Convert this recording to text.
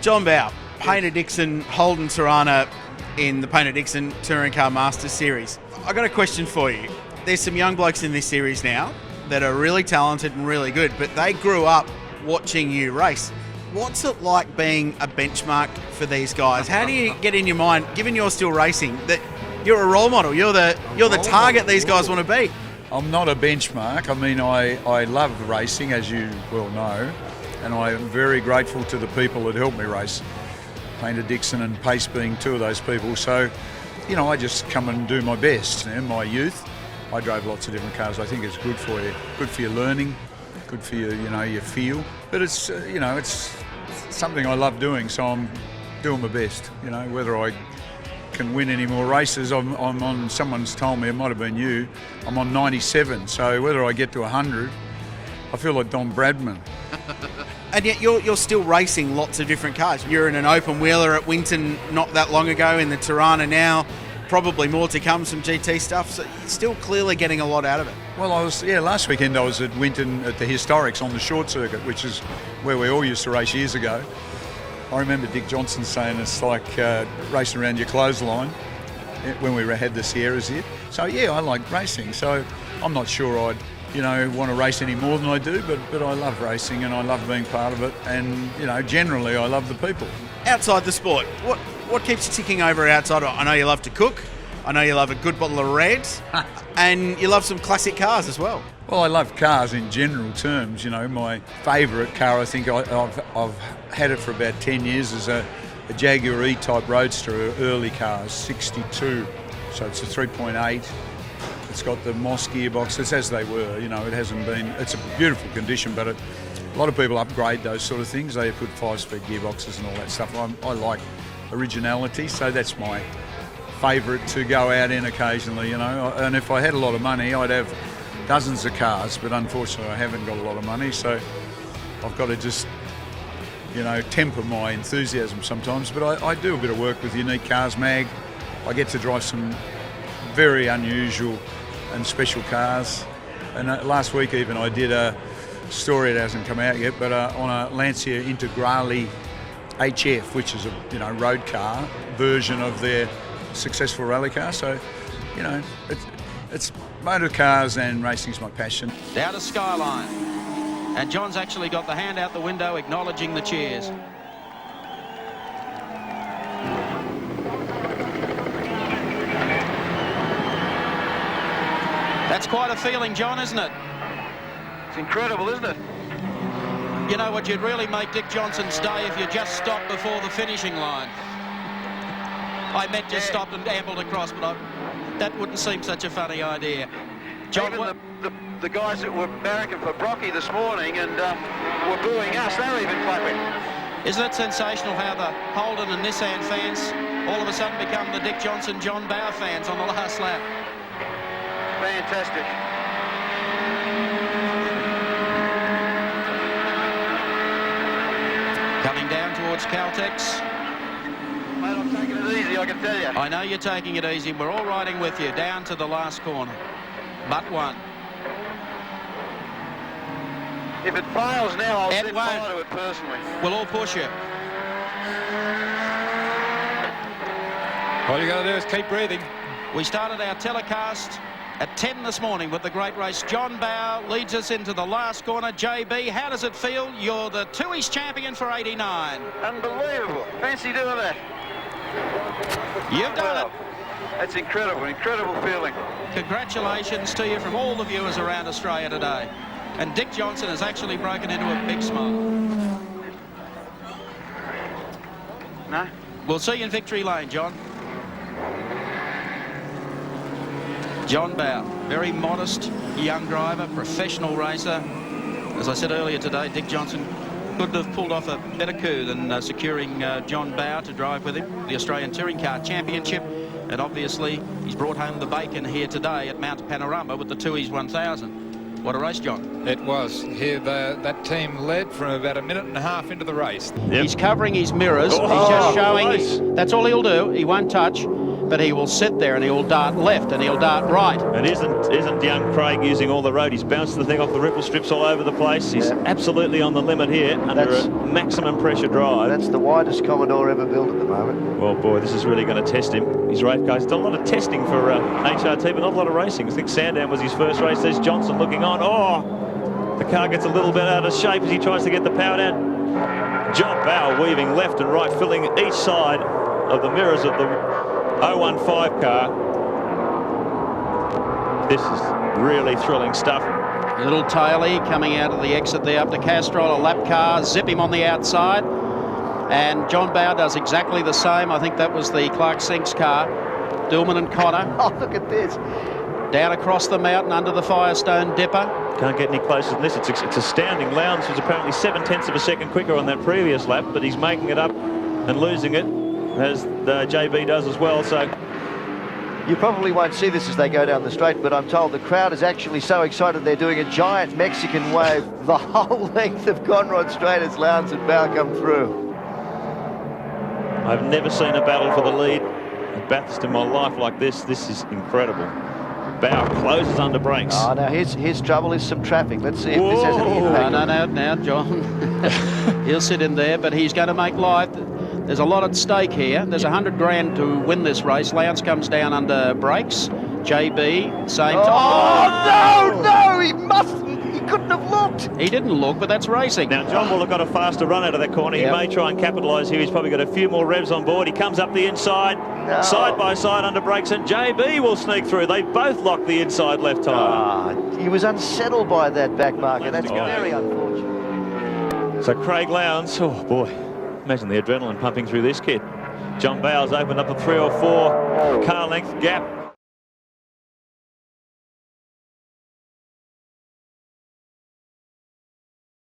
John Bowe, Paynter-Dixon, Holden Tirana in the Paynter-Dixon Touring Car Masters Series. I got a question for you. There's some young blokes in this series now that are really talented and really good, but they grew up watching you race. What's it like being a benchmark for these guys? How do you get in your mind, given you're still racing, that you're a role model? You're the target these guys want to be. I'm not a benchmark. I mean, I love racing, as you well know, and I am very grateful to the people that helped me race. Paynter-Dixon and Pace being two of those people. So, you know, I just come and do my best. In my youth, I drove lots of different cars. I think it's good for you, good for your learning, good for your, your feel. But it's, it's something I love doing, so I'm doing my best. Whether I can win any more races, I'm on, someone's told me, it might have been you, I'm on 97, so whether I get to 100, I feel like Don Bradman. And yet you're still racing lots of different cars. You're in an open wheeler at Winton not that long ago, in the Tirana now, probably more to come, some GT stuff, so you're still clearly getting a lot out of it. Well, last weekend I was at Winton at the Historics on the short circuit, which is where we all used to race years ago. I remember Dick Johnson saying it's like racing around your clothesline when we had the Sierras here. So yeah, I like racing, so I'm not sure I'd want to race any more than I do, but I love racing and I love being part of it, and generally I love the people. Outside the sport, what keeps you ticking over outside? I know you love to cook, I know you love a good bottle of red, and you love some classic cars as well. Well, I love cars in general terms. My favourite car, I think I've had it for about 10 years, is a Jaguar E-Type Roadster, early cars, 62, so it's a 3.8. It's got the Moss gearbox. It's as they were, it hasn't been, it's a beautiful condition, but a lot of people upgrade those sort of things. They put 5-speed gearboxes and all that stuff. I like originality, so that's my favourite to go out in occasionally, And if I had a lot of money, I'd have dozens of cars, but unfortunately I haven't got a lot of money, so I've got to just, temper my enthusiasm sometimes. But I do a bit of work with Unique Cars Mag. I get to drive some very unusual and special cars, and last week even I did a story, it hasn't come out yet, but on a Lancia Integrale HF, which is a road car version of their successful rally car. So it's motor cars and racing's my passion. Down to Skyline, and John's actually got the hand out the window acknowledging the cheers. That's quite a feeling, John, isn't it? It's incredible, isn't it? You know what, you'd really make Dick Johnson's day if you just stopped before the finishing line. I meant just stopped and ambled across, but that wouldn't seem such a funny idea. John, even the guys that were barracking for Brocky this morning and were booing us, they were even clapping. Isn't it sensational how the Holden and Nissan fans all of a sudden become the Dick Johnson, John Bowe fans on the last lap? Fantastic. Coming down towards Caltex. Mate, I'm taking it easy, I can tell you. I know you're taking it easy. We're all riding with you down to the last corner. But one. If it fails now, I'll set fire to it personally. We'll all push you. All you got to do is keep breathing. We started our telecast at 10 this morning with the great race. John Bowe leads us into the last corner. JB, how does it feel? You're the Two East champion for 89. Unbelievable. Fancy doing that. You've done it. That's incredible feeling. Congratulations to you from all the viewers around Australia today. And Dick Johnson has actually broken into a big smile. No? We'll see you in victory lane, John. John Bowe, very modest young driver, professional racer. As I said earlier today, Dick Johnson couldn't have pulled off a better coup than securing John Bowe to drive with him, the Australian Touring Car Championship. And obviously, he's brought home the bacon here today at Mount Panorama with the Tooheys 1000. What a race, John. It was. Here, that team led from about a minute and a half into the race. Yep. He's covering his mirrors. He's just showing. That's all he'll do. He won't touch. but he will sit there and he'll dart left and he'll dart right. And isn't young Craig using all the road? He's bounced the thing off the ripple strips all over the place. He's absolutely on the limit here under a maximum pressure drive. That's the widest Commodore ever built at the moment. Well, boy, this is really going to test him. His race guys done a lot of testing for HRT, but not a lot of racing. I think Sandown was his first race. There's Johnson looking on. Oh, the car gets a little bit out of shape as he tries to get the power down. John Bowe weaving left and right, filling each side of the mirrors of the 015 car. This is really thrilling stuff. A little taily coming out of the exit there up to Castrol, a lap car, zip him on the outside. And John Bowe does exactly the same. I think that was the Clark Sinks car. Dillman and Connor. Oh, look at this. Down across the mountain under the Firestone Dipper. Can't get any closer than this. It's astounding. Lowndes was apparently 7/10 of a second quicker on that previous lap, but he's making it up and losing it, as the JB does as well. So you probably won't see this as they go down the straight, but I'm told the crowd is actually so excited they're doing a giant Mexican wave the whole length of Conrod Straight as Lowndes and Bowe come through. I've never seen a battle for the lead at Bathurst in my life like this. This is incredible. Bowe closes under brakes. Oh, now his trouble is some traffic. Let's see if this has any impact. Now, John. He'll sit in there, but he's going to make life. There's a lot at stake here. There's 100 grand to win this race. Lowndes comes down under brakes. JB, same time. Oh, no, he mustn't. He couldn't have looked. He didn't look, but that's racing. Now, John will have got a faster run out of that corner. He may try and capitalise here. He's probably got a few more revs on board. He comes up the inside, side by side under brakes, and JB will sneak through. They both lock the inside left tyre. He was unsettled by that back marker. That's very unfortunate. So Craig Lowndes, oh boy, imagine the adrenaline pumping through this kid. John Bowe's opened up a 3 or 4 car length gap.